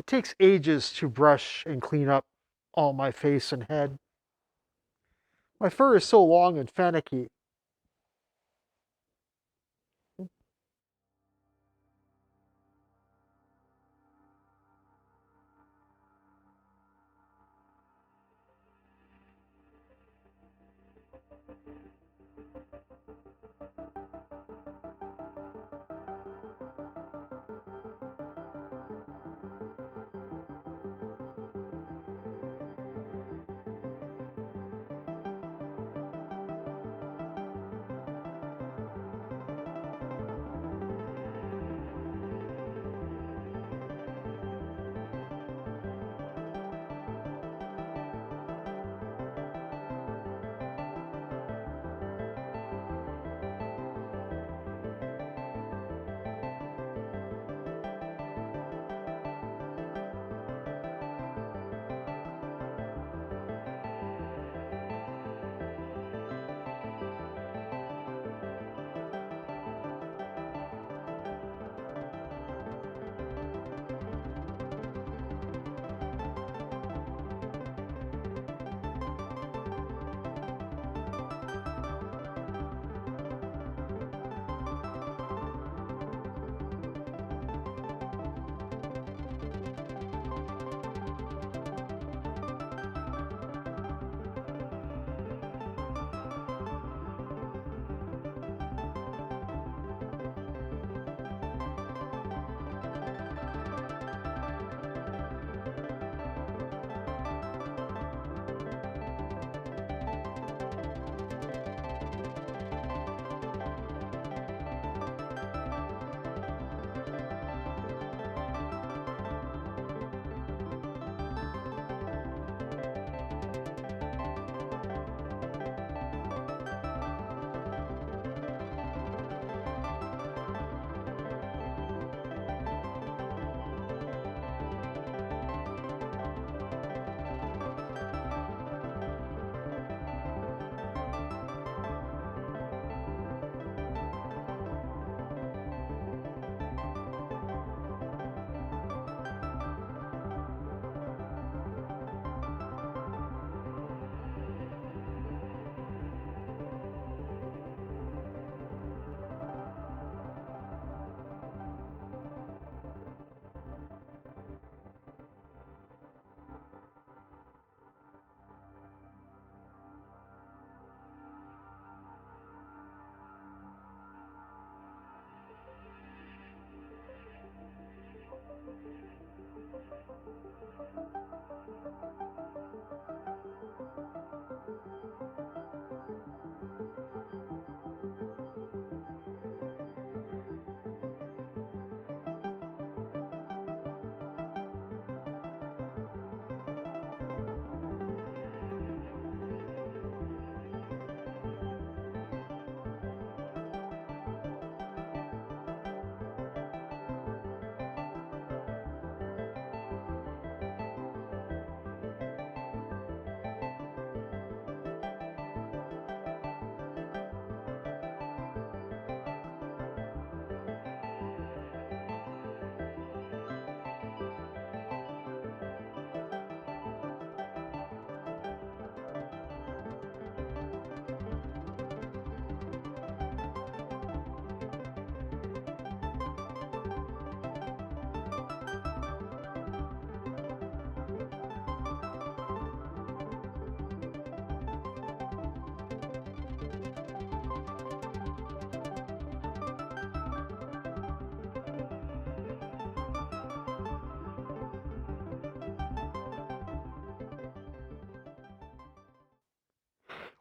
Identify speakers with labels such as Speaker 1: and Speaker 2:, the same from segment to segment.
Speaker 1: It takes ages to brush and clean up all my face and head. My fur is so long and finicky.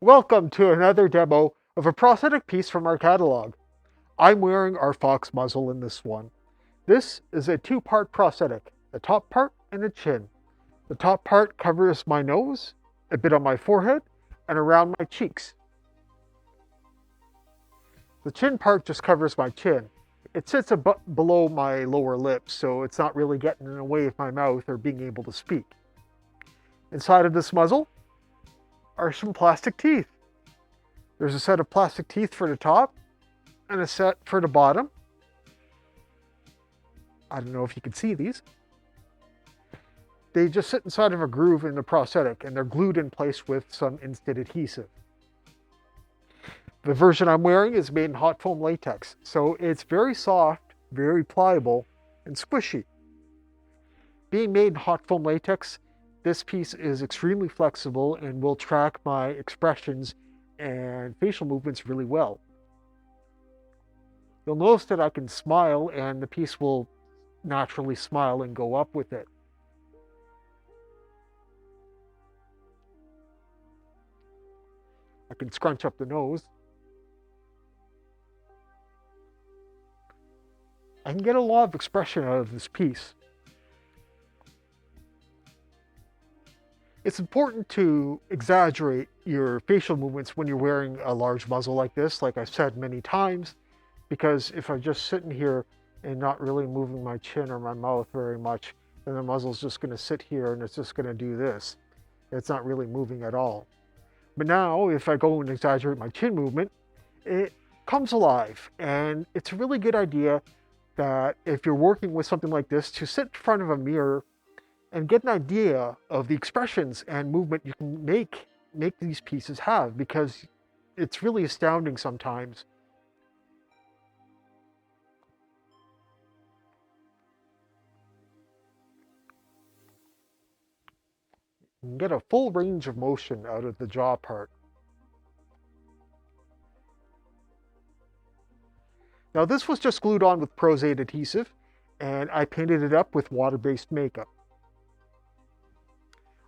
Speaker 1: Welcome to another demo of a prosthetic piece from our catalog. I'm wearing our Fox Muzzle in this one. This is a two-part prosthetic, the top part and the chin. The top part covers my nose, a bit on my forehead, and around my cheeks. The chin part just covers my chin. It sits below my lower lip, so it's not really getting in the way of my mouth or being able to speak. Inside of this muzzle are some plastic teeth. There's a set of plastic teeth for the top and a set for the bottom. I don't know if you can see these. They just sit inside of a groove in the prosthetic, and they're glued in place with some instant adhesive. The version I'm wearing is made in hot foam latex, so it's very soft, very pliable, and squishy. Being made in hot foam latex, this piece is extremely flexible and will track my expressions and facial movements really well. You'll notice that I can smile and the piece will naturally smile and go up with it. I can scrunch up the nose. I can get a lot of expression out of this piece. It's important to exaggerate your facial movements when you're wearing a large muzzle like this, like I've said many times, because if I'm just sitting here and not really moving my chin or my mouth very much, then the muzzle's just going to sit here and it's just going to do this. It's not really moving at all. But now, if I go and exaggerate my chin movement, it comes alive. And it's a really good idea that if you're working with something like this, to sit in front of a mirror and get an idea of the expressions and movement you can make these pieces have, because it's really astounding sometimes. You can get a full range of motion out of the jaw part. Now this was just glued on with Prosthetic adhesive, and I painted it up with water-based makeup.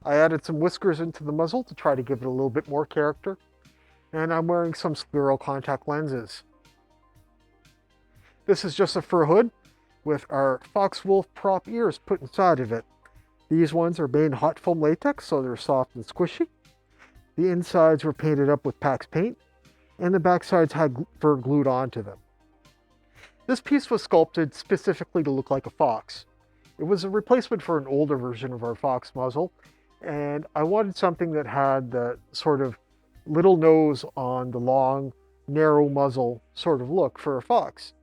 Speaker 1: I added some whiskers into the muzzle to try to give it a little bit more character, and I'm wearing some scleral contact lenses. This is just a fur hood with our Fox Wolf prop ears put inside of it. These ones are made in hot foam latex, so they're soft and squishy. The insides were painted up with PAX paint, and the backsides had fur glued onto them. This piece was sculpted specifically to look like a fox. It was a replacement for an older version of our Fox Muzzle, and I wanted something that had the sort of little nose on the long, narrow muzzle sort of look for a fox.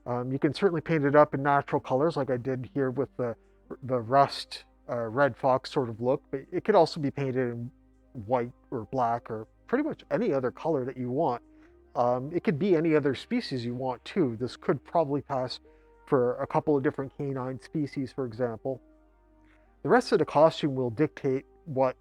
Speaker 1: You can certainly paint it up in natural colors like I did here with the rust red fox sort of look, but it could also be painted in white or black or pretty much any other color that you want. It could be any other species you want too. This could probably pass for a couple of different canine species, for example. The rest of the costume will dictate what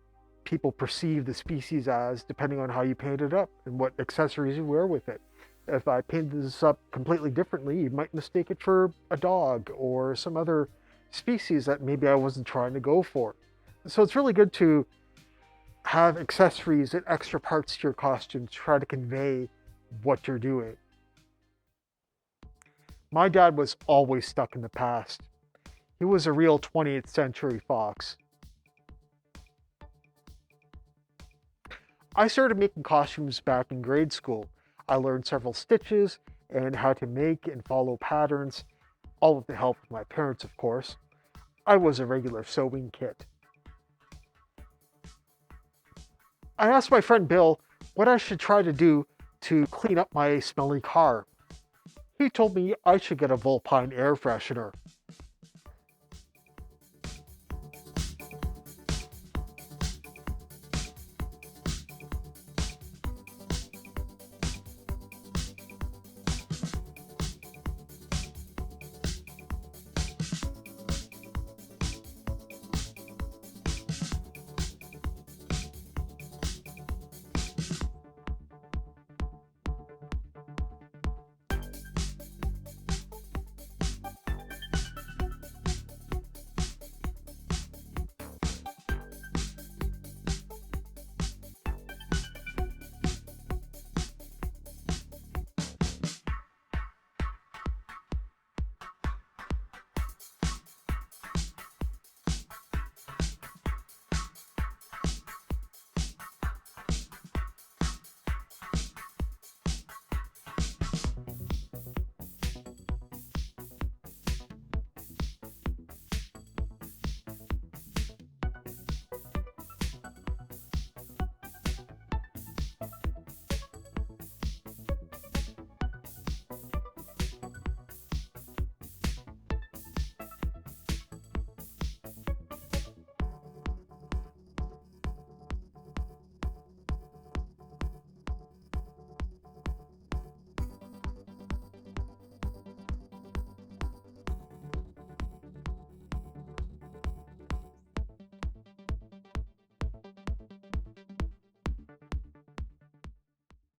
Speaker 1: people perceive the species as, depending on how you paint it up and what accessories you wear with it. If I painted this up completely differently, you might mistake it for a dog or some other species that maybe I wasn't trying to go for. So it's really good to have accessories and extra parts to your costume to try to convey what you're doing. My dad was always stuck in the past. He was a real 20th century fox. I started making costumes back in grade school. I learned several stitches and how to make and follow patterns, all with the help of my parents, of course. I was a regular sewing kit. I asked my friend Bill what I should try to do to clean up my smelly car. He told me I should get a Vulpine air freshener.